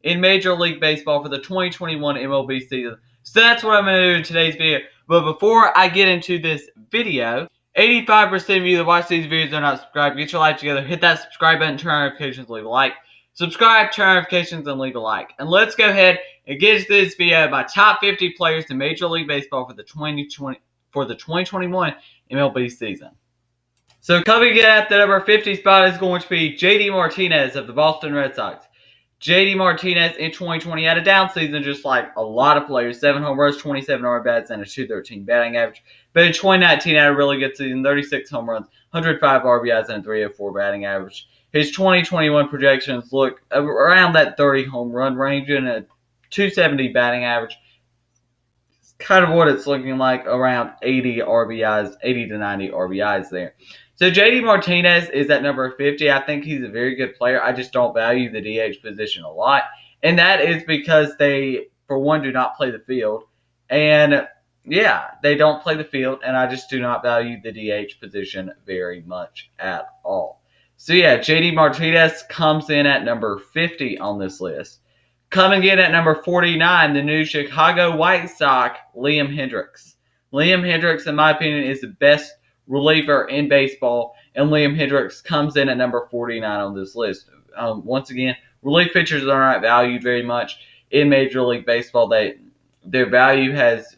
in Major League Baseball for the 2021 MLB season. So that's what I'm going to do in today's video. But before I get into this video, 85% of you that watch these videos are not subscribed. Get your life together. Hit that subscribe button, turn on notifications, leave a like. Subscribe, turn on notifications, and leave a like. And let's go ahead and get into this video by top 50 players in Major League Baseball for the 2021 MLB season. So coming in at the number 50 spot is going to be JD Martinez of the Boston Red Sox. JD Martinez in 2020 had a down season just like a lot of players. 7 home runs, 27 RBIs, and a .213 batting average. But in 2019 had a really good season. 36 home runs, 105 RBIs, and a .304 batting average. His 2021 projections look around that 30 home run range and a .270 batting average. It's kind of what it's looking like, around 80 RBIs, 80 to 90 RBIs there. So JD Martinez is at number 50. I think he's a very good player. I just don't value the DH position a lot. And that is because they, for one, do not play the field. And yeah, they don't play the field. And I just do not value the DH position very much at all. So yeah, JD Martinez comes in at number 50 on this list. Coming in at number 49, the new Chicago White Sox, Liam Hendrix. Liam Hendrix, in my opinion, is the best reliever in baseball, and Liam Hendrix comes in at number 49 on this list. Once again, relief pitchers are not valued very much in Major League Baseball. Their value has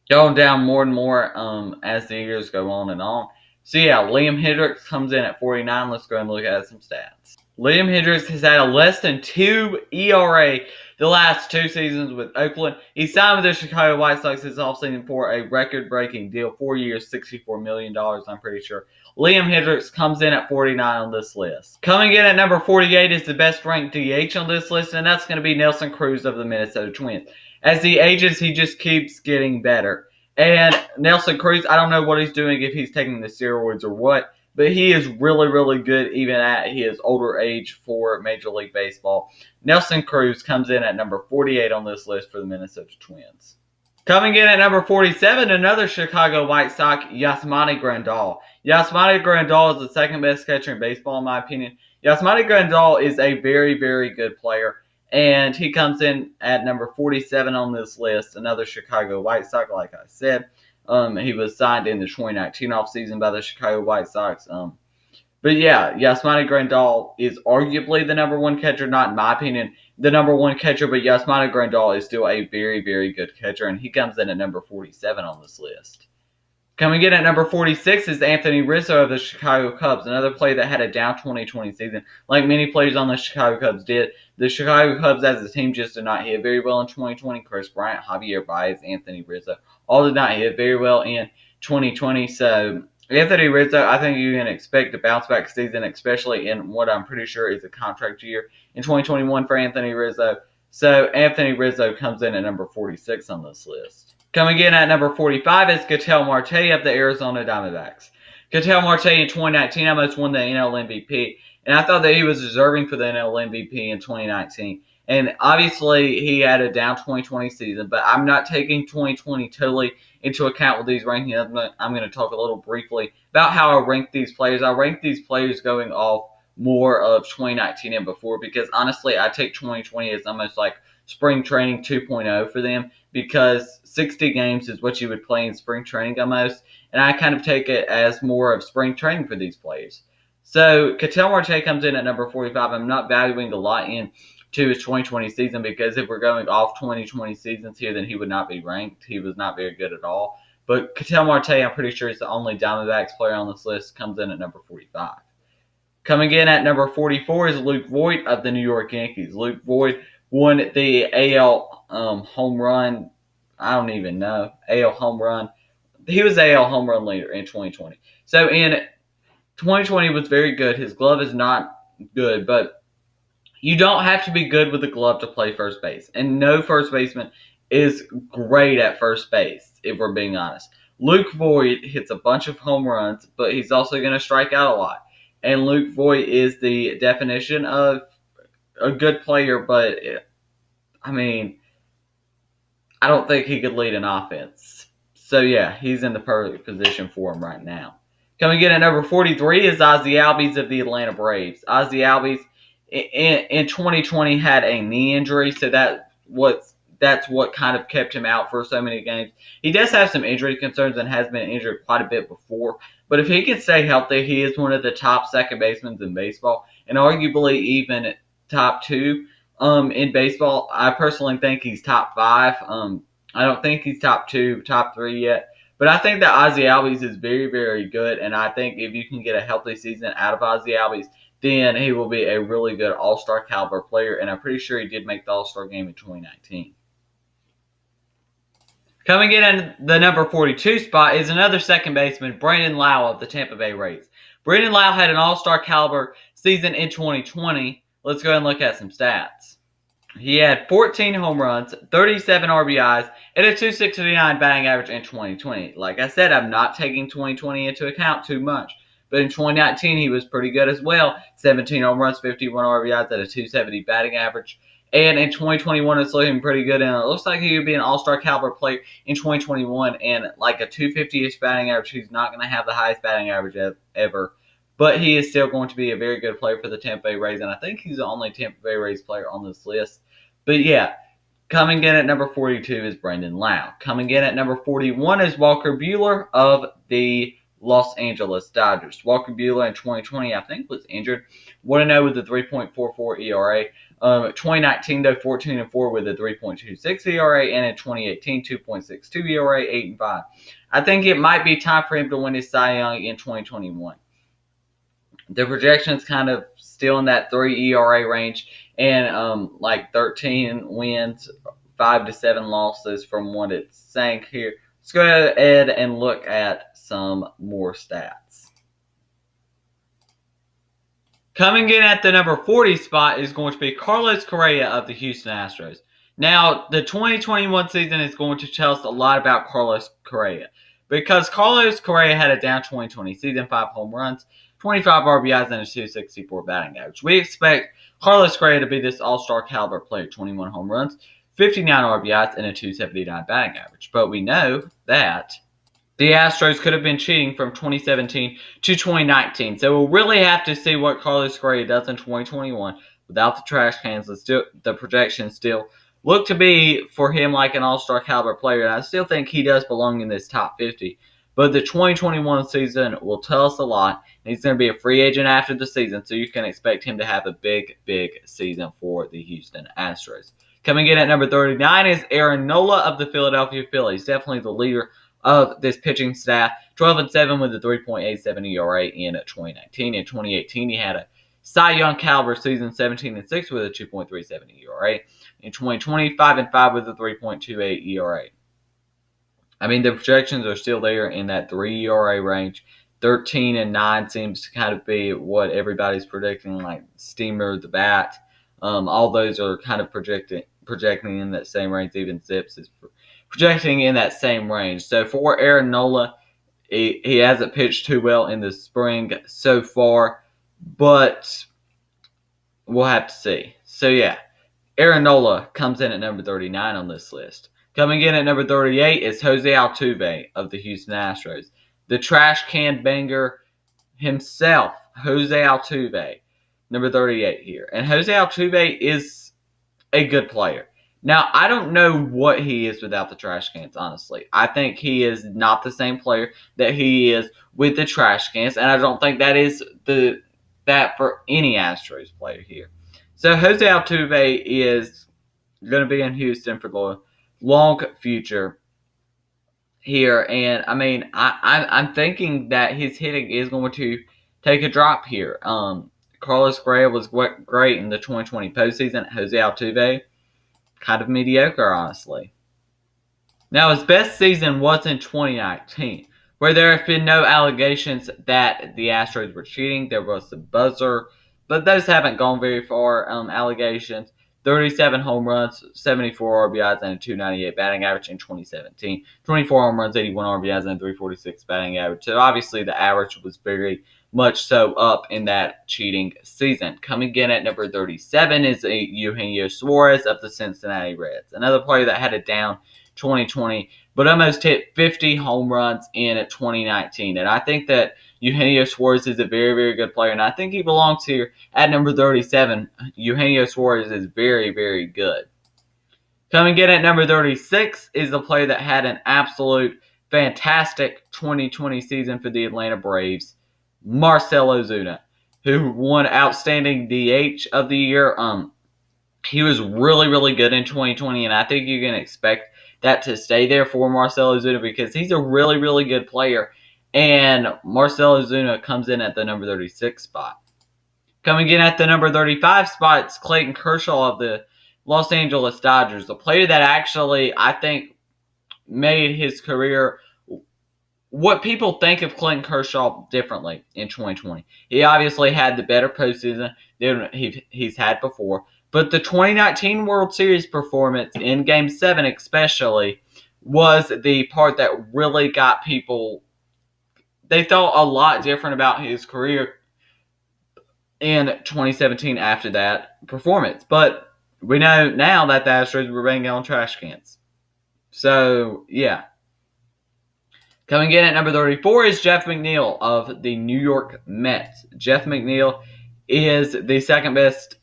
gone down more and more as the years go on and on. So yeah, Liam Hendrix comes in at 49. Let's go and look at some stats. Liam Hendrix has had a less than 2 ERA the last 2 seasons with Oakland. He signed with the Chicago White Sox this offseason for a record-breaking deal, 4 years, $64 million, I'm pretty sure. Liam Hendrix comes in at 49 on this list. Coming in at number 48 is the best-ranked DH on this list, and that's going to be Nelson Cruz of the Minnesota Twins. As he ages, he just keeps getting better. And Nelson Cruz, I don't know what he's doing, if he's taking the steroids or what, but he is really, really good even at his older age for Major League Baseball. Nelson Cruz comes in at number 48 on this list for the Minnesota Twins. Coming in at number 47, another Chicago White Sox, Yasmani Grandal. Yasmani Grandal is the second best catcher in baseball, in my opinion. Yasmani Grandal is a very, very good player, and he comes in at number 47 on this list, another Chicago White Sox, like I said. He was signed in the 2019 offseason by the Chicago White Sox. But yeah, Yasmani Grandal is arguably the number 1 catcher, not in my opinion the number 1 catcher, but Yasmani Grandal is still a very, very good catcher, and he comes in at number 47 on this list. Coming in at number 46 is Anthony Rizzo of the Chicago Cubs, another player that had a down 2020 season, like many players on the Chicago Cubs did. The Chicago Cubs as a team just did not hit very well in 2020. Chris Bryant, Javier Baez, Anthony Rizzo, all did not hit very well in 2020. So Anthony Rizzo, I think you can expect a bounce-back season, especially in what I'm pretty sure is a contract year in 2021 for Anthony Rizzo. So Anthony Rizzo comes in at number 46 on this list. Coming in at number 45 is Ketel Marte of the Arizona Diamondbacks. Ketel Marte in 2019 almost won the NL MVP, and I thought that he was deserving for the NL MVP in 2019. And obviously, he had a down 2020 season, but I'm not taking 2020 totally into account with these rankings. I'm going to talk a little briefly about how I rank these players. I rank these players going off more of 2019 and before, because honestly, I take 2020 as almost like spring training 2.0 for them, because 60 games is what you would play in spring training almost, and I kind of take it as more of spring training for these players. So Ketel Marte comes in at number 45. I'm not valuing a lot into his 2020 season, because if we're going off 2020 seasons here, then he would not be ranked. He was not very good at all. But Ketel Marte, I'm pretty sure, is the only Diamondbacks player on this list, comes in at number 45. Coming in at number 44 is Luke Voit of the New York Yankees. Luke Voit won the AL home run. I don't even know. AL home run. He was AL home run leader in 2020. So in 2020 was very good. His glove is not good, but you don't have to be good with the glove to play first base. And no first baseman is great at first base, if we're being honest. Luke Voit hits a bunch of home runs, but he's also going to strike out a lot. And Luke Voit is the definition of a good player, but I mean, I don't think he could lead an offense. So yeah, he's in the perfect position for him right now. Coming in at number 43 is Ozzie Albies of the Atlanta Braves. Ozzie Albies in 2020 had a knee injury, so that's what kind of kept him out for so many games. He does have some injury concerns and has been injured quite a bit before, but if he can stay healthy, he is one of the top second basemen in baseball, and arguably even top two in baseball. I personally think he's top five. I don't think he's top two, top three yet. But I think that Ozzie Albies is very, very good, and I think if you can get a healthy season out of Ozzie Albies, then he will be a really good all-star caliber player, and I'm pretty sure he did make the all-star game in 2019. Coming in at the number 42 spot is another second baseman, Brandon Lowell of the Tampa Bay Rays. Brandon Lowell had an all-star caliber season in 2020. Let's go ahead and look at some stats. He had 14 home runs, 37 RBIs, and a .269 batting average in 2020. Like I said, I'm not taking 2020 into account too much. But in 2019, he was pretty good as well. 17 home runs, 51 RBIs at a .270 batting average. And in 2021, it's looking pretty good. And it looks like he would be an all-star caliber player in 2021. And like a .250-ish batting average, he's not going to have the highest batting average ever. But he is still going to be a very good player for the Tampa Bay Rays. And I think he's the only Tampa Bay Rays player on this list. But yeah, coming in at number 42 is Brandon Lowell. Coming in at number 41 is Walker Bueller of the Los Angeles Dodgers. Walker Bueller in 2020, I think, was injured. 1-0 with a 3.44 ERA. 2019, though, 14-4 with a 3.26 ERA. And in 2018, 2.62 ERA, 8-5. I think it might be time for him to win his Cy Young in 2021. The projection's kind of still in that 3 ERA range and like 13 wins, 5 to 7 losses from what it's saying here. Let's go ahead and look at some more stats. Coming in at the number 40 spot is going to be Carlos Correa of the Houston Astros. Now, the 2021 season is going to tell us a lot about Carlos Correa because Carlos Correa had a down 2020 season, 5 home runs, 25 RBIs, and a .264 batting average. We expect Carlos Correa to be this all-star caliber player, 21 home runs, 59 RBIs, and a .279 batting average. But we know that the Astros could have been cheating from 2017 to 2019. So we'll really have to see what Carlos Correa does in 2021 without the trash cans. The projections still look to be for him like an all-star caliber player. And I still think he does belong in this top 50. But the 2021 season will tell us a lot. He's going to be a free agent after the season, so you can expect him to have a big, big season for the Houston Astros. Coming in at number 39 is Aaron Nola of the Philadelphia Phillies. Definitely the leader of this pitching staff. 12-7 with a 3.87 ERA in 2019. In 2018, he had a Cy Young caliber season, 17-6 with a 2.37 ERA. In 2020, 5-5 with a 3.28 ERA. I mean, the projections are still there in that 3 ERA range. 13-9 seems to kind of be what everybody's predicting, like Steamer, the bat. All those are kind of projecting in that same range. Even Zips is projecting in that same range. So for Aaron Nola, he hasn't pitched too well in the spring so far, but we'll have to see. So yeah, Aaron Nola comes in at number 39 on this list. Coming in at number 38 is Jose Altuve of the Houston Astros. The trash can banger himself, Jose Altuve, number 38 here. And Jose Altuve is a good player. Now, I don't know what he is without the trash cans, honestly. I think he is not the same player that he is with the trash cans, and I don't think that is that for any Astros player here. So Jose Altuve is going to be in Houston for the long future here, and I mean, I'm thinking that his hitting is going to take a drop here. Carlos Correa was great in the 2020 postseason. Jose Altuve, kind of mediocre, honestly. Now, his best season was in 2019, where there have been no allegations that the Astros were cheating. There was a buzzer, but those haven't gone very far. Allegations. 37 home runs, 74 RBIs, and a .298 batting average in 2017. 24 home runs, 81 RBIs, and a .346 batting average. So obviously the average was very much so up in that cheating season. Coming in at number 37 is Eugenio Suarez of the Cincinnati Reds. Another player that had a down 2020, but almost hit 50 home runs in 2019. And I think that Eugenio Suarez is a very, very good player, and I think he belongs here at number 37. Eugenio Suarez is very, very good. Coming in at number 36 is the player that had an absolute fantastic 2020 season for the Atlanta Braves, Marcelo Zuna, who won Outstanding DH of the Year. He was really, really good in 2020, and I think you can expect that to stay there for Marcelo Zuna because he's a really, really good player. And Marcelo Zuna comes in at the number 36 spot. Coming in at the number 35 spot, it's Clayton Kershaw of the Los Angeles Dodgers, the player that actually, I think, made his career what people think of Clayton Kershaw differently in 2020. He obviously had the better postseason than he's had before, but the 2019 World Series performance in Game 7 especially was the part that really got people, they thought a lot different about his career in 2017 after that performance. But we know now that the Astros were banging on trash cans. So, yeah. Coming in at number 34 is Jeff McNeil of the New York Mets. Jeff McNeil is the second best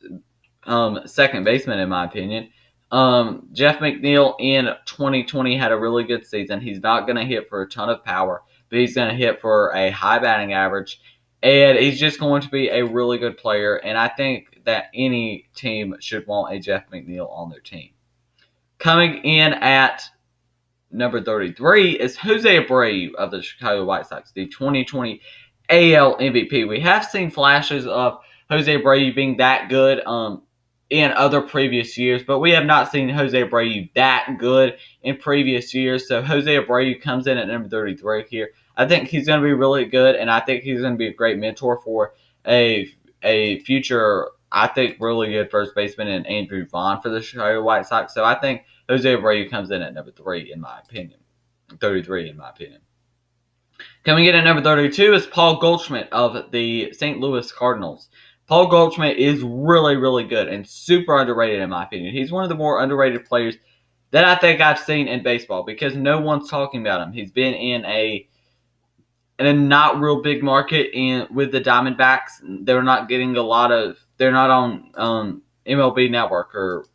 second baseman in my opinion. Jeff McNeil in 2020 had a really good season. He's not going to hit for a ton of power, but he's going to hit for a high batting average. And he's just going to be a really good player. And I think that any team should want a Jeff McNeil on their team. Coming in at number 33 is Jose Abreu of the Chicago White Sox, the 2020 AL MVP. We have seen flashes of Jose Abreu being that good in other previous years, but we have not seen Jose Abreu that good in previous years. So Jose Abreu comes in at number 33 here. I think he's going to be really good, and I think he's going to be a great mentor for a future, I think, really good first baseman in Andrew Vaughn for the Chicago White Sox. So I think Jose Abreu comes in at number 3 in my opinion. 33 in my opinion. Coming in at number 32 is Paul Goldschmidt of the St. Louis Cardinals. Paul Goldschmidt is really, really good and super underrated in my opinion. He's one of the more underrated players that I think I've seen in baseball because no one's talking about him. He's been in a not real big market with the Diamondbacks. They're not getting a lot of. They're not on MLB Network or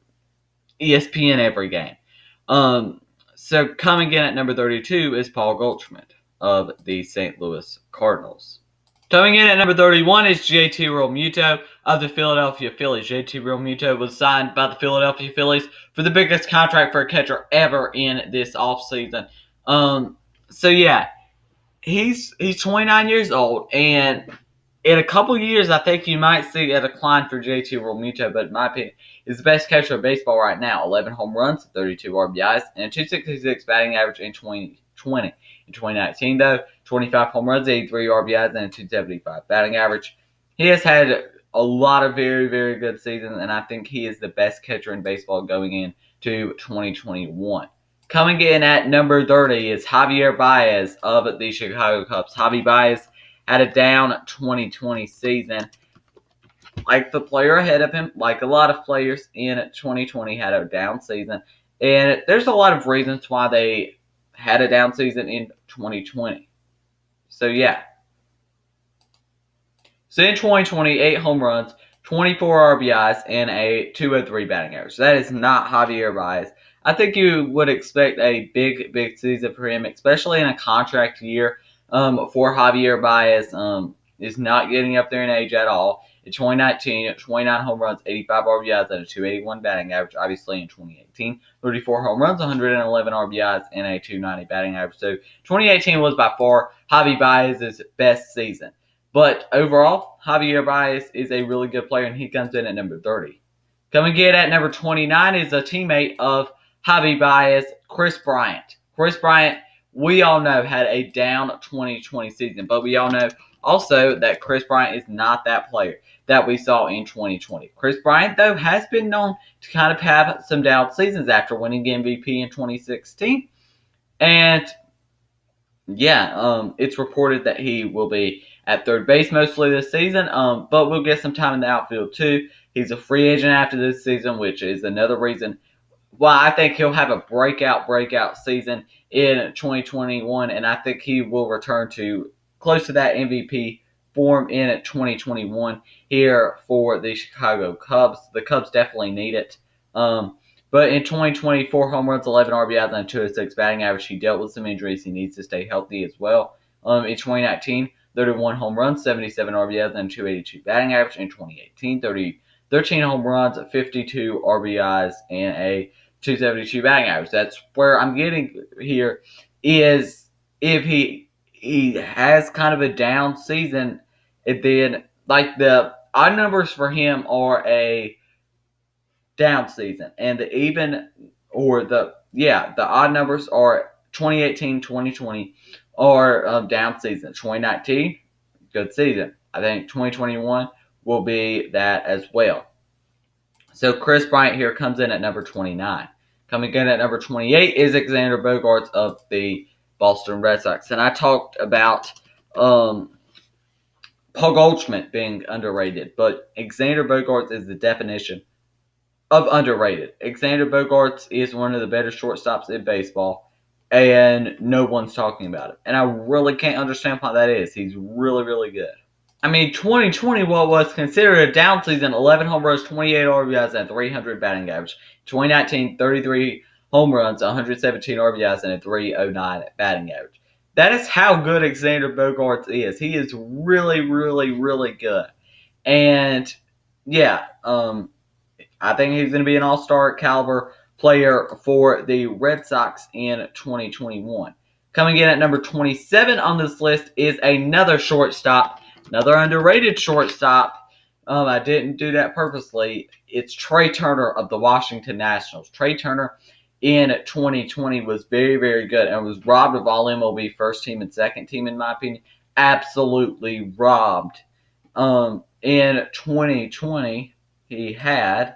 ESPN every game. So coming in at number 32 is Paul Goldschmidt of the St. Louis Cardinals. Coming in at number 31 is JT Realmuto of the Philadelphia Phillies. JT Realmuto was signed by the Philadelphia Phillies for the biggest contract for a catcher ever in this offseason. So yeah, he's 29 years old, and in a couple years, I think you might see a decline for JT Realmuto, but in my opinion, he's the best catcher of baseball right now. 11 home runs, 32 RBIs, and a 266 batting average in 2020. In 2019, though, 25 home runs, 83 RBIs, and a 275 batting average. He has had a lot of very, very good seasons, and I think he is the best catcher in baseball going into 2021. Coming in at number 30 is Javier Baez of the Chicago Cubs. Javi Baez had a down 2020 season. Like the player ahead of him, like a lot of players in 2020 had a down season. And there's a lot of reasons why they had a down season in 2020. So, yeah. So, in 2020, 8 home runs, 24 RBIs, and a 203 batting average. That is not Javier Baez. I think you would expect a big, big season for him, especially in a contract year for Javier Baez. Is not getting up there in age at all. In 2019, 29 home runs, 85 RBIs, and a 281 batting average. Obviously, in 2018, 34 home runs, 111 RBIs, and a 290 batting average. So, 2018 was by far Javi Baez's best season. But overall, Javier Baez is a really good player, and he comes in at number 30. Coming in at number 29 is a teammate of Javi Baez, Kris Bryant. Kris Bryant, we all know, had a down 2020 season, but we all know also that Kris Bryant is not that player that we saw in 2020. Kris Bryant, though, has been known to kind of have some down seasons after winning the MVP in 2016. And, yeah, it's reported that he will be at third base mostly this season, but we'll get some time in the outfield, too. He's a free agent after this season, which is another reason well, I think he'll have a breakout season in 2021, and I think he will return to close to that MVP form in 2021 here for the Chicago Cubs. The Cubs definitely need it. But in 2020, 4 home runs, 11 RBIs, and a 206 batting average. He dealt with some injuries. He needs to stay healthy as well. In 2019, 31 home runs, 77 RBIs, and a 282 batting average. In 2018, 13 home runs, 52 RBIs, and a 272 batting average. That's where I'm getting here is if he has kind of a down season, it then like the odd numbers for him are a down season, and the odd numbers are 2018, 2020 are down season. 2019, good season. I think 2021 will be that as well. So Chris Bryant here comes in at number 29. Coming in at number 28 is Xander Bogaerts of the Boston Red Sox. And I talked about Paul Goldschmidt being underrated, but Xander Bogaerts is the definition of underrated. Xander Bogaerts is one of the better shortstops in baseball, and no one's talking about it. And I really can't understand why that is. He's really, really good. I mean, 2020, what was considered a down season, 11 home runs, 28 RBIs, and 300 batting average. 2019, 33 home runs, 117 RBIs, and a 309 batting average. That is how good Xander Bogaerts is. He is really, really, really good. And, yeah, I think he's going to be an all-star caliber player for the Red Sox in 2021. Coming in at number 27 on this list is another shortstop, another underrated shortstop. I didn't do that purposely. It's Trey Turner of the Washington Nationals. Trey Turner in 2020 was very, very good and was robbed of all MLB first team and second team, in my opinion. Absolutely robbed. In 2020, he had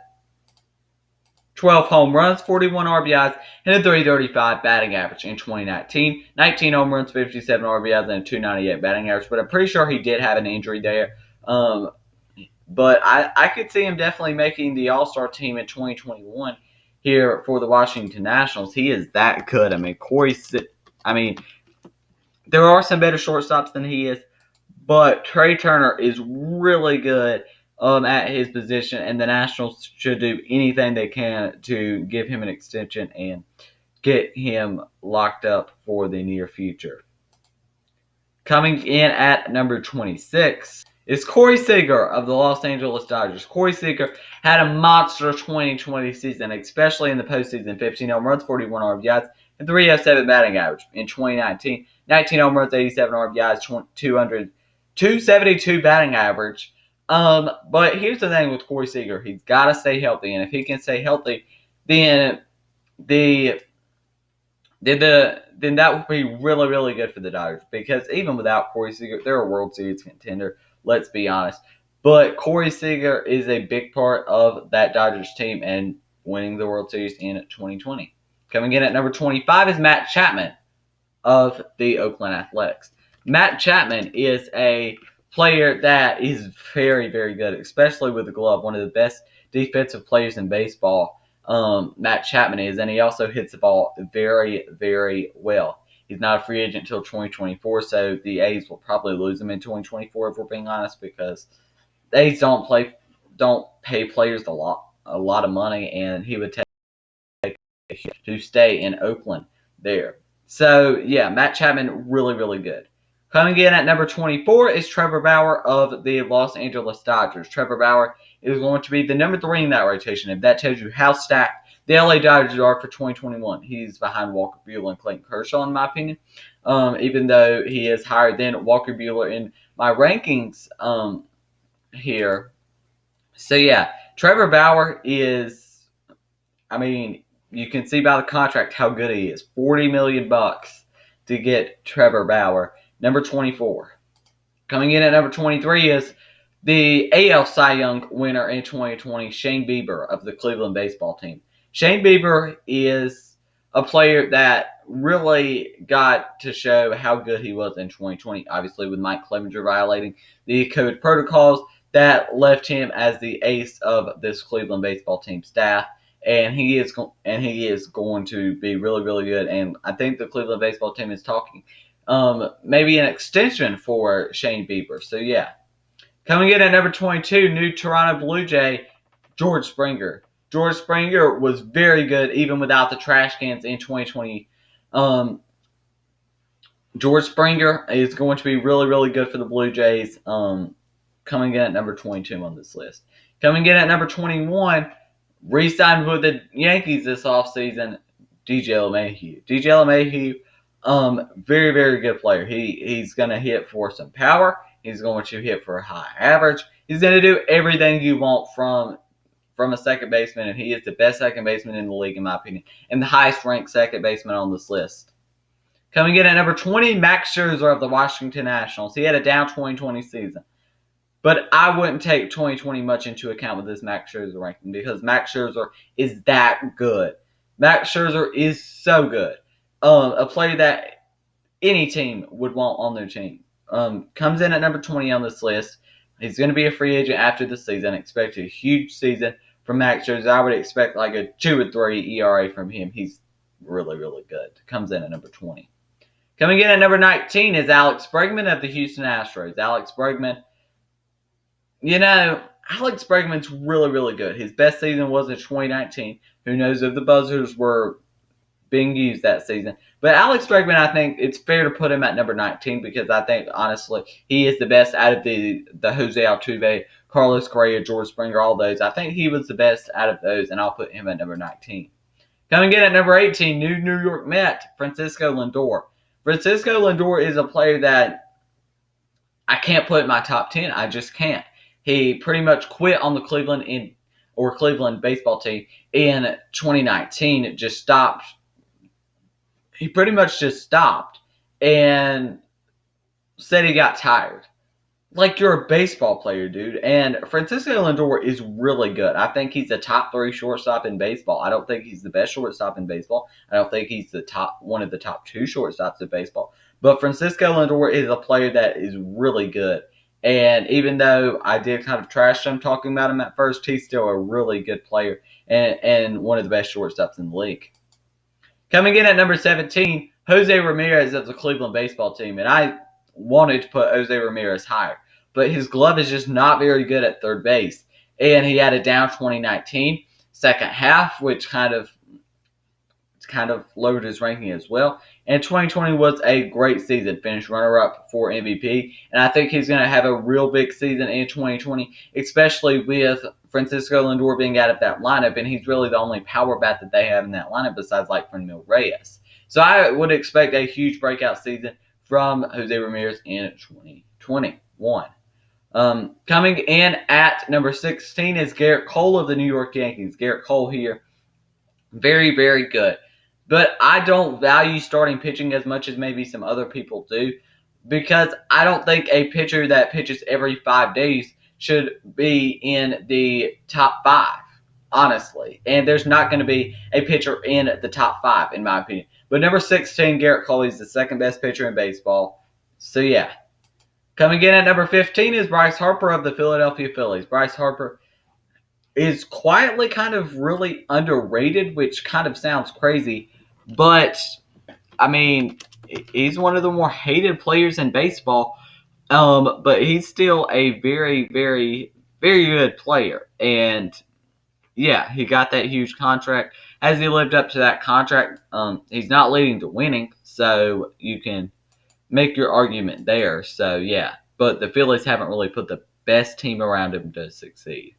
12 home runs, 41 RBIs, and a 335 batting average. In 2019, 19 home runs, 57 RBIs, and a 298 batting average. But I'm pretty sure he did have an injury there. But I could see him definitely making the All-Star team in 2021 here for the Washington Nationals. He is that good. I mean, there are some better shortstops than he is, but Trey Turner is really good at his position, and the Nationals should do anything they can to give him an extension and get him locked up for the near future. Coming in at number 26 is Corey Seager of the Los Angeles Dodgers. Corey Seager had a monster 2020 season, especially in the postseason. 15 home runs, 41 RBIs, and 307 batting average. In 2019, 19 home runs, 87 RBIs, 272 batting average. But here's the thing with Corey Seager. He's got to stay healthy, and if he can stay healthy, then that would be really, really good for the Dodgers, because even without Corey Seager, they're a World Series contender, let's be honest. But Corey Seager is a big part of that Dodgers team and winning the World Series in 2020. Coming in at number 25 is Matt Chapman of the Oakland Athletics. Matt Chapman is a player that is very, very good, especially with the glove. One of the best defensive players in baseball, Matt Chapman is, and he also hits the ball very, very well. He's not a free agent until 2024, so the A's will probably lose him in 2024 if we're being honest, because the A's don't pay players a lot of money, and he would take to stay in Oakland there. So, yeah, Matt Chapman, really, really good. Coming in at number 24 is Trevor Bauer of the Los Angeles Dodgers. Trevor Bauer is going to be the number 3 in that rotation. If that tells you how stacked the LA Dodgers are for 2021, he's behind Walker Buehler and Clayton Kershaw, in my opinion. Even though he is higher than Walker Buehler in my rankings here. So, yeah, Trevor Bauer is, I mean, you can see by the contract how good he is. $40 million to get Trevor Bauer. Number 24. Coming in at number 23 is the AL Cy Young winner in 2020, Shane Bieber of the Cleveland baseball team. Shane Bieber is a player that really got to show how good he was in 2020, obviously with Mike Clevenger violating the COVID protocols that left him as the ace of this Cleveland baseball team staff. and he is going to be really, really good. And I think the Cleveland baseball team is talking maybe an extension for Shane Bieber. So yeah, coming in at number 22, new Toronto Blue Jay, George Springer. George Springer was very good even without the trash cans in 2020. George Springer is going to be really, really good for the Blue Jays. Coming in at number 22 on this list. Coming in at number 21, re-signed with the Yankees this offseason, DJ LeMahieu. DJ LeMahieu, very, very good player. He's going to hit for some power. He's going to hit for a high average. He's going to do everything you want from a second baseman, and he is the best second baseman in the league, in my opinion, and the highest-ranked second baseman on this list. Coming in at number 20, Max Scherzer of the Washington Nationals. He had a down 2020 season. But I wouldn't take 2020 much into account with this Max Scherzer ranking because Max Scherzer is that good. Max Scherzer is so good. A player that any team would want on their team. Comes in at number 20 on this list. He's going to be a free agent after the season. Expect a huge season from Max Scherzer. I would expect like a 2 or 3 ERA from him. He's really, really good. Comes in at number 20. Coming in at number 19 is Alex Bregman of the Houston Astros. Alex Bregman, Alex Bregman's really, really good. His best season was in 2019. Who knows if the buzzers were being used that season. But Alex Bregman, I think it's fair to put him at number 19 because I think, honestly, he is the best out of the Jose Altuve, Carlos Correa, George Springer, all those. I think he was the best out of those, and I'll put him at number 19. Coming in at number 18, New York Met, Francisco Lindor. Francisco Lindor is a player that I can't put in my top 10. I just can't. He pretty much quit on the Cleveland baseball team in 2019. Just stopped. He pretty much just stopped and said he got tired. Like, you're a baseball player, dude. And Francisco Lindor is really good. I think he's the top 3 shortstop in baseball. I don't think he's the best shortstop in baseball. I don't think he's one of the top 2 shortstops in baseball. But Francisco Lindor is a player that is really good. And even though I did kind of trash him talking about him at first, he's still a really good player and one of the best shortstops in the league. Coming in at number 17, Jose Ramirez of the Cleveland baseball team. And I wanted to put Jose Ramirez higher, but his glove is just not very good at third base. And he had a down 2019 second half, which kind of lowered his ranking as well. And 2020 was a great season, finished runner-up for MVP. And I think he's going to have a real big season in 2020, especially with Francisco Lindor being out of that lineup. And he's really the only power bat that they have in that lineup besides like Franmil Reyes. So I would expect a huge breakout season from Jose Ramirez in 2021. Coming in at number 16 is Garrett Cole of the New York Yankees. Garrett Cole here, very, very good. But I don't value starting pitching as much as maybe some other people do because I don't think a pitcher that pitches every 5 days should be in the top 5, honestly. And there's not going to be a pitcher in the top 5, in my opinion. But number 16, Garrett Coley is the second best pitcher in baseball. So, yeah. Coming in at number 15 is Bryce Harper of the Philadelphia Phillies. Bryce Harper is quietly kind of really underrated, which kind of sounds crazy. But, I mean, he's one of the more hated players in baseball. But he's still a very, very, very good player. And, yeah, he got that huge contract. Has he lived up to that contract? He's not leading to winning, so you can make your argument there. So, yeah. But the Phillies haven't really put the best team around him to succeed.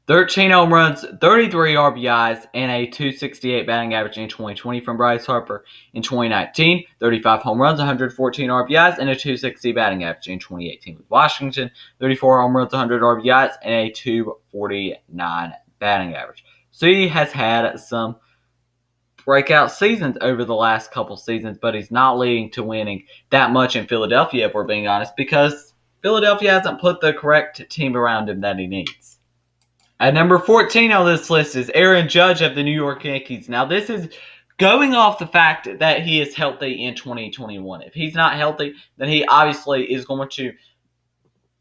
13 home runs, 33 RBIs, and a .268 batting average in 2020 from Bryce Harper. In 2019, 35 home runs, 114 RBIs, and a .260 batting average. In 2018 with Washington, 34 home runs, 100 RBIs, and a .249 batting average. So he has had some breakout seasons over the last couple seasons, but he's not leading to winning that much in Philadelphia, if we're being honest, because Philadelphia hasn't put the correct team around him that he needs. At number 14 on this list is Aaron Judge of the New York Yankees. Now, this is going off the fact that he is healthy in 2021. If he's not healthy, then he obviously is going to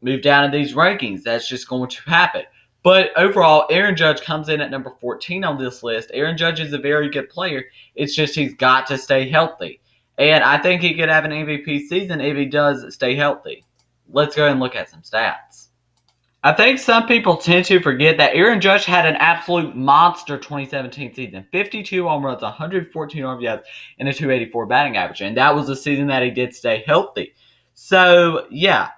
move down in these rankings. That's just going to happen. But overall, Aaron Judge comes in at number 14 on this list. Aaron Judge is a very good player. It's just he's got to stay healthy. And I think he could have an MVP season if he does stay healthy. Let's go ahead and look at some stats. I think some people tend to forget that Aaron Judge had an absolute monster 2017 season. 52 home runs, 114 RBIs, and a 284 batting average. And that was the season that he did stay healthy. So, yeah.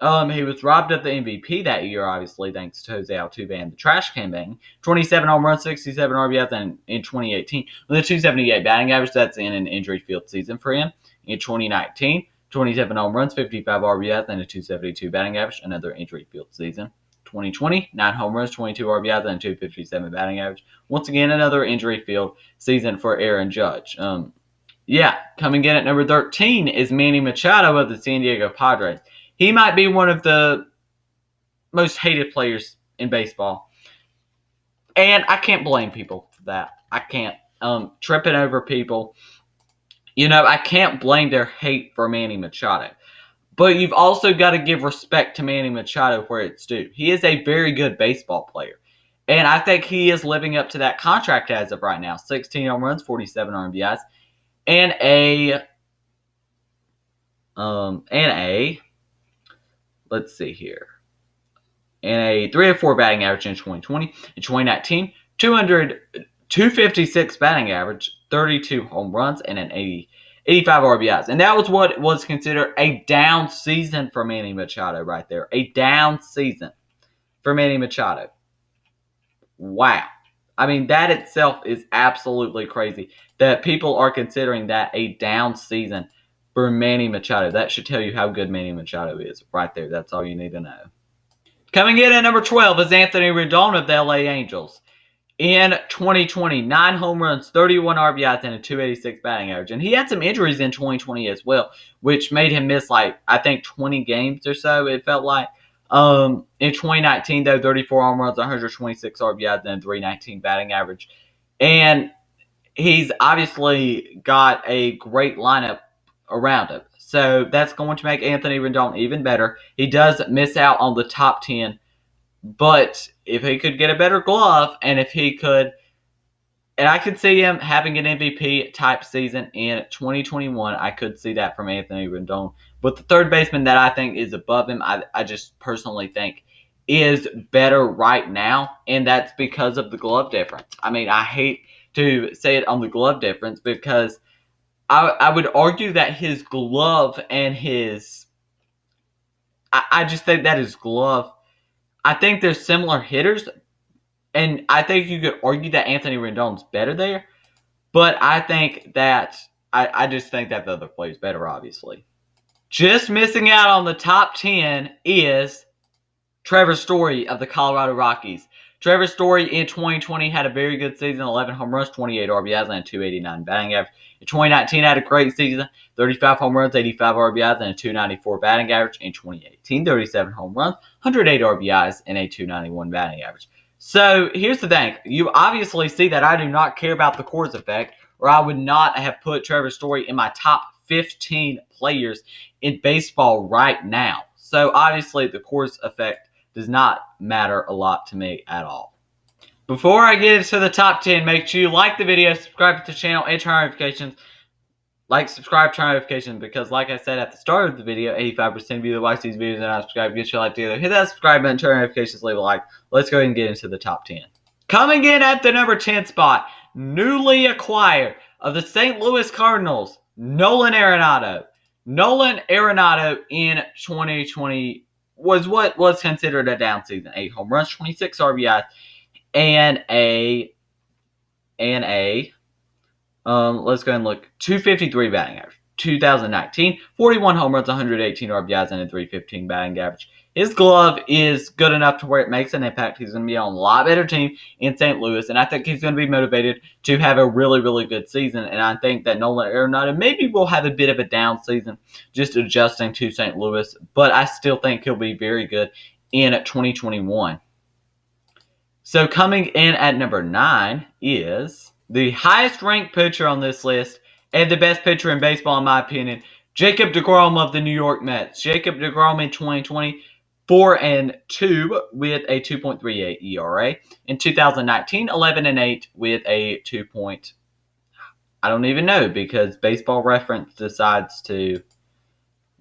He was robbed of the MVP that year, obviously, thanks to Jose Altuve and the trash campaign. 27 home runs, 67 RBIs in 2018 with a 278 batting average. That's in an injury-filled season for him. In 2019, 27 home runs, 55 RBIs, and a 272 batting average. Another injury-filled season. 2020, 9 home runs, 22 RBIs, and a 257 batting average. Once again, another injury-filled season for Aaron Judge. Coming in at number 13 is Manny Machado of the San Diego Padres. He might be one of the most hated players in baseball. And I can't blame people for that. I can't. Tripping over people. I can't blame their hate for Manny Machado. But you've also got to give respect to Manny Machado where it's due. He is a very good baseball player. And I think he is living up to that contract as of right now. 16 home runs, 47 RBIs, and let's see here. And a 304 batting average in 2020. In 2019, 256 batting average, 32 home runs, and an 85 RBIs. And that was what was considered a down season for Manny Machado right there. A down season for Manny Machado. Wow. I mean, that itself is absolutely crazy that people are considering that a down season for Manny Machado. That should tell you how good Manny Machado is right there. That's all you need to know. Coming in at number 12 is Anthony Rendon of the LA Angels. In 2020, 9 home runs, 31 RBIs, and a 286 batting average. And he had some injuries in 2020 as well, which made him miss, I think 20 games or so, it felt like. In 2019, though, 34 home runs, 126 RBIs, and a 319 batting average. And he's obviously got a great lineup around him. So that's going to make Anthony Rendon even better. He does miss out on the top 10. But if he could get a better glove, and if he could, and I could see him having an MVP type season in 2021, I could see that from Anthony Rendon. But the third baseman that I think is above him, I just personally think is better right now, and that's because of the glove difference. I mean, I hate to say it on the glove difference because I would argue that his glove and his, I just think that his glove, I think they're similar hitters, and I think you could argue that Anthony Rendon's better there, but I think that, I just think that the other player's better, obviously. Just missing out on the top 10 is Trevor Story of the Colorado Rockies. Trevor Story in 2020 had a very good season, 11 home runs, 28 RBIs, and a 289 batting average. In 2019 had a great season, 35 home runs, 85 RBIs, and a 294 batting average. In 2018, 37 home runs, 108 RBIs, and a 291 batting average. So here's the thing. You obviously see that I do not care about the Coors effect, or I would not have put Trevor Story in my top 15 players in baseball right now. So obviously the Coors effect does not matter a lot to me at all. Before I get into the top 10, make sure you like the video, subscribe to the channel, and turn on notifications. Like, subscribe, turn on notifications, because like I said at the start of the video, 85% of you that watch these videos are not subscribed. Get your life together. Hit that subscribe button, turn on notifications, leave a like. Let's go ahead and get into the top 10. Coming in at the number 10 spot, newly acquired of the St. Louis Cardinals, Nolan Arenado. Nolan Arenado in 2020 was what was considered a down season. 8 home runs, 26 RBIs, and let's go and look, 253 batting average. 2019, 41 home runs, 118 RBIs, and a 315 batting average. His glove is good enough to where it makes an impact. He's going to be on a lot better team in St. Louis, and I think he's going to be motivated to have a really, really good season. And I think that Nolan Arenado maybe will have a bit of a down season, just adjusting to St. Louis, but I still think he'll be very good in 2021. So coming in at number 9 is the highest-ranked pitcher on this list and the best pitcher in baseball, in my opinion, Jacob deGrom of the New York Mets. Jacob deGrom in 2020 4-2 with a 2.38 ERA. In 2019, 11-8 with a 2. I don't even know because Baseball Reference decides to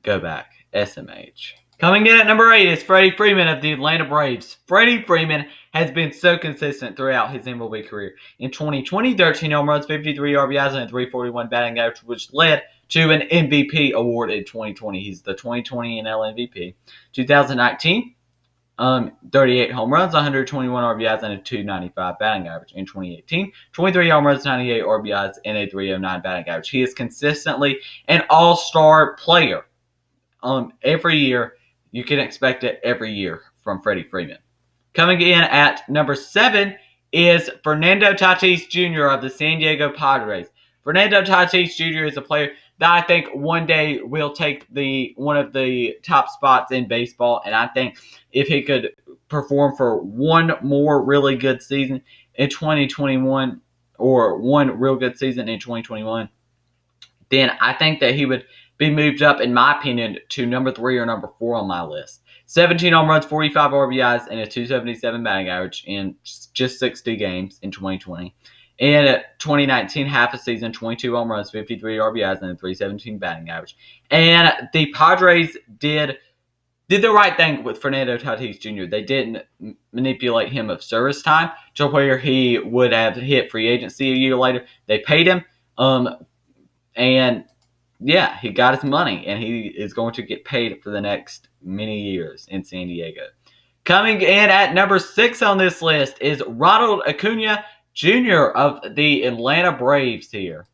go back. SMH. Coming in at number 8 is Freddie Freeman of the Atlanta Braves. Freddie Freeman has been so consistent throughout his MLB career. In 2020, 13 home runs, 53 RBIs, and a 341 batting average, which led to an MVP award in 2020. He's the 2020 NL MVP. 2019, 38 home runs, 121 RBIs, and a 295 batting average. In 2018, 23 home runs, 98 RBIs, and a 309 batting average. He is consistently an all-star player. Every year, you can expect it every year from Freddie Freeman. Coming in at number 7 is Fernando Tatis Jr. of the San Diego Padres. Fernando Tatis Jr. is a player that I think one day will take one of the top spots in baseball, and I think if he could perform for one more really good season in 2021, or one real good season in 2021, then I think that he would be moved up, in my opinion, to number 3 or number 4 on my list. 17 home runs, 45 RBIs, and a 277 batting average in just 60 games in 2020. And 2019, half a season, 22 home runs, 53 RBIs, and a 317 batting average. And the Padres did the right thing with Fernando Tatis Jr. They didn't manipulate him of service time to where he would have hit free agency a year later. They paid him, and yeah, he got his money, and he is going to get paid for the next many years in San Diego. Coming in at number 6 on this list is Ronald Acuna Jr. of the Atlanta Braves here.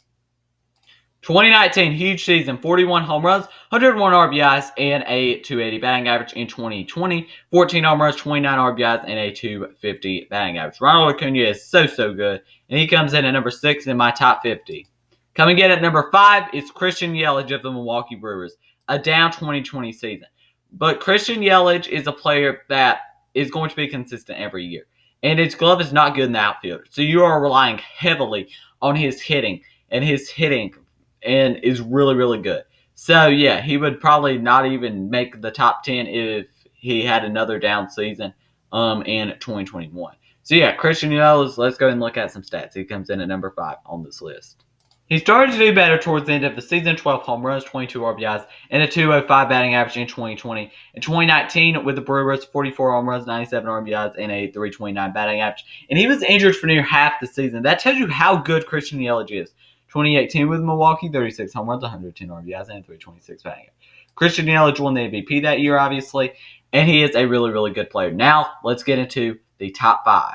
2019, huge season, 41 home runs, 101 RBIs, and a 280 batting average. In 2020, 14 home runs, 29 RBIs, and a 250 batting average. Ronald Acuna is so good, and he comes in at number 6 in my top 50. Coming in at number 5 is Christian Yelich of the Milwaukee Brewers, a down 2020 season. But Christian Yelich is a player that is going to be consistent every year. And his glove is not good in the outfield. So you are relying heavily on his hitting. And his hitting is really good. So yeah, he would probably not even make the top 10 if he had another down season in 2021. So yeah, Christian Yelich, let's go ahead and look at some stats. He comes in at number 5 on this list. He started to do better towards the end of the season, 12 home runs, 22 RBIs, and a 205 batting average in 2020. In 2019, with the Brewers, 44 home runs, 97 RBIs, and a 329 batting average. And he was injured for near half the season. That tells you how good Christian Yelich is. 2018 with Milwaukee, 36 home runs, 110 RBIs, and a 326 batting average. Christian Yelich won the MVP that year, obviously, and he is a really good player. Now, let's get into the top 5.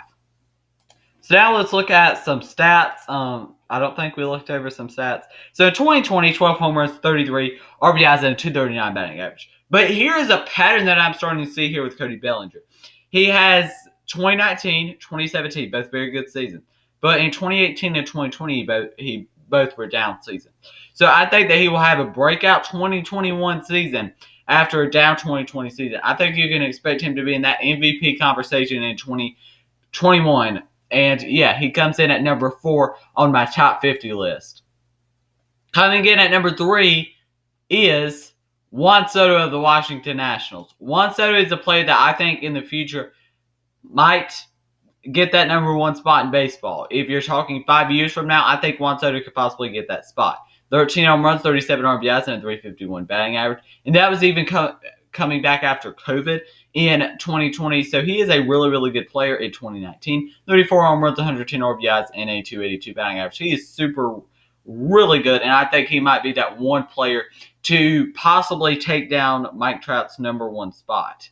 So now let's look at some stats. I don't think we looked over some stats. So in 2020, 12 home runs, 33 RBIs, and a 239 batting average. But here is a pattern that I'm starting to see here with Cody Bellinger. He has 2019, 2017, both very good seasons. But in 2018 and 2020, both were down seasons. So I think that he will have a breakout 2021 season after a down 2020 season. I think you can expect him to be in that MVP conversation in 2021. And yeah, he comes in at number 4 on my top 50 list. Coming in at number 3 is Juan Soto of the Washington Nationals. Juan Soto is a player that I think in the future might get that number 1 spot in baseball. If you're talking 5 years from now, I think Juan Soto could possibly get that spot. 13 home runs, 37 RBIs, and a 351 batting average. And that was even coming back after COVID in 2020. So he is a really good player in 2019. 34 home runs, 110 RBIs, and a 282 batting average. He is really good, and I think he might be that one player to possibly take down Mike Trout's number 1 spot.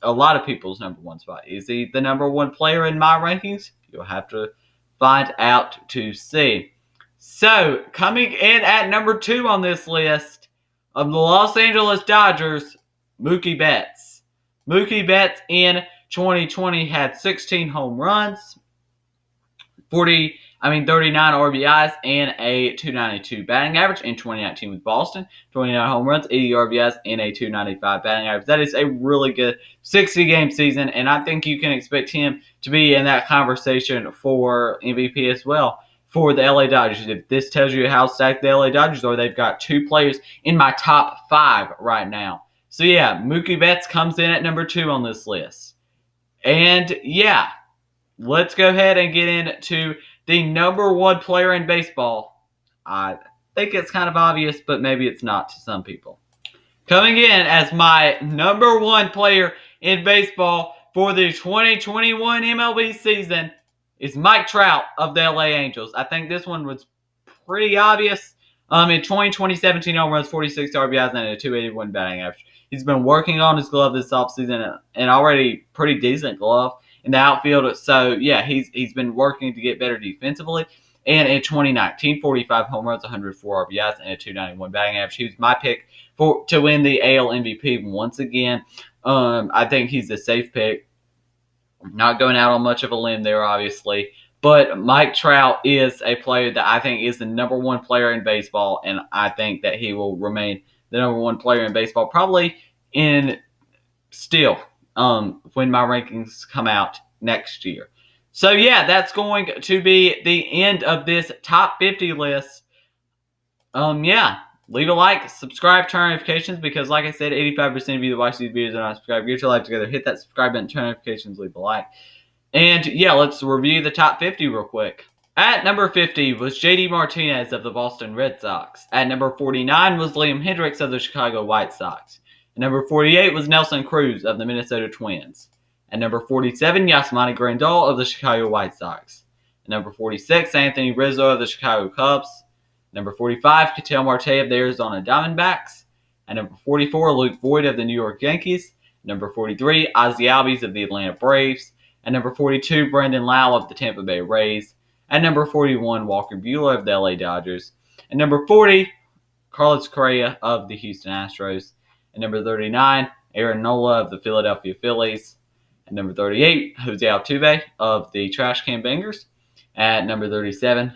A lot of people's number 1 spot. Is he the number 1 player in my rankings? You'll have to find out to see. So, coming in at number 2 on this list of the Los Angeles Dodgers, Mookie Betts. Mookie Betts in 2020 had 16 home runs, 39 RBIs, and a 292 batting average. In 2019 with Boston, 29 home runs, 80 RBIs, and a 295 batting average. That is a really good 60-game season, and I think you can expect him to be in that conversation for MVP as well for the LA Dodgers. If this tells you how stacked the LA Dodgers are, they've got 2 players in my top 5 right now. So yeah, Mookie Betts comes in at number 2 on this list. And yeah, let's go ahead and get into the number 1 player in baseball. I think it's kind of obvious, but maybe it's not to some people. Coming in as my number 1 player in baseball for the 2021 MLB season is Mike Trout of the LA Angels. I think this one was pretty obvious. In 2017 home runs, 46 RBIs, and a 281 batting average. He's been working on his glove this offseason, and already pretty decent glove in the outfield. So yeah, he's been working to get better defensively. And in 2019, 45 home runs, 104 RBIs, and a 291 batting average. He was my pick to win the AL MVP once again. I think he's a safe pick. Not going out on much of a limb there, obviously. But Mike Trout is a player that I think is the number 1 player in baseball, and I think that he will remain the number 1 player in baseball probably in still when my rankings come out next year. So yeah, that's going to be the end of this top 50 list. Yeah, leave a like, subscribe, turn notifications, because like I said, 85% of you that watch these videos are not subscribed. Get your life together, hit that subscribe button, turn notifications, leave a like. And yeah, let's review the top 50 real quick. At number 50 was JD Martinez of the Boston Red Sox. At number 49 was Liam Hendrix of the Chicago White Sox. At number 48 was Nelson Cruz of the Minnesota Twins. At number 47, Yasmani Grandal of the Chicago White Sox. At number 46, Anthony Rizzo of the Chicago Cubs. At number 45, Ketel Marte of the Arizona Diamondbacks. At number 44, Luke Voigt of the New York Yankees. At number 43, Ozzie Albies of the Atlanta Braves. At number 42, Brandon Lowell of the Tampa Bay Rays. At number 41, Walker Bueller of the LA Dodgers. At number 40, Carlos Correa of the Houston Astros. At number 39, Aaron Nola of the Philadelphia Phillies. At number 38, Jose Altuve of the Trash Can Bangers. At number 37,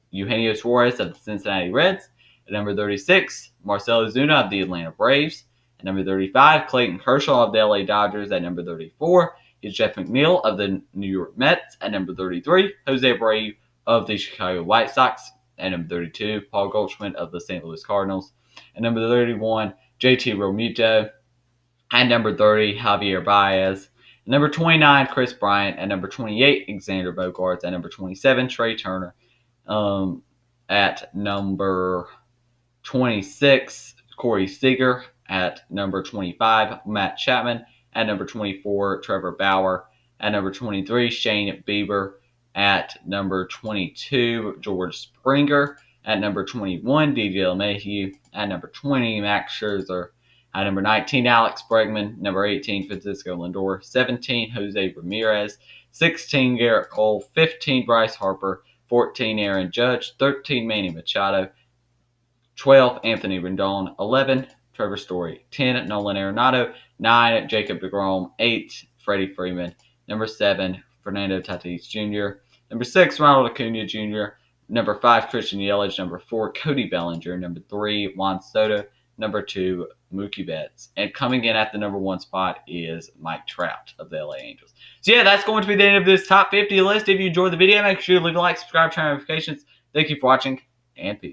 Eugenio Suarez of the Cincinnati Reds. At number 36, Marcelo Zuna of the Atlanta Braves. At number 35, Clayton Kershaw of the LA Dodgers. At number 34, is Jeff McNeil of the New York Mets. At number 33, Jose Abreu of the Chicago White Sox. At number 32, Paul Goldschmidt of the St. Louis Cardinals. At number 31, JT Realmuto. At number 30, Javier Baez. At number 29, Chris Bryant. At number 28, Xander Bogaerts. At number 27, Trey Turner. At number 26, Corey Seeger. At number 25, Matt Chapman. At number 24, Trevor Bauer. At number 23, Shane Bieber. At number 22, George Springer. At number 21, DJ LeMahieu. At number 20, Max Scherzer. At number 19, Alex Bregman. Number 18, Francisco Lindor. 17, Jose Ramirez. 16, Garrett Cole. 15, Bryce Harper. 14, Aaron Judge. 13, Manny Machado. 12, Anthony Rendon. 11, Trevor Story. 10, Nolan Arenado. 9, Jacob deGrom. 8, Freddie Freeman. Number 7, Fernando Tatis Jr. Number 6, Ronald Acuna Jr. Number 5, Christian Yelich. Number 4, Cody Bellinger. Number 3, Juan Soto. Number 2, Mookie Betts. And coming in at the number 1 spot is Mike Trout of the LA Angels. So yeah, that's going to be the end of this top 50 list. If you enjoyed the video, make sure to leave a like, subscribe, turn on notifications. Thank you for watching, and peace.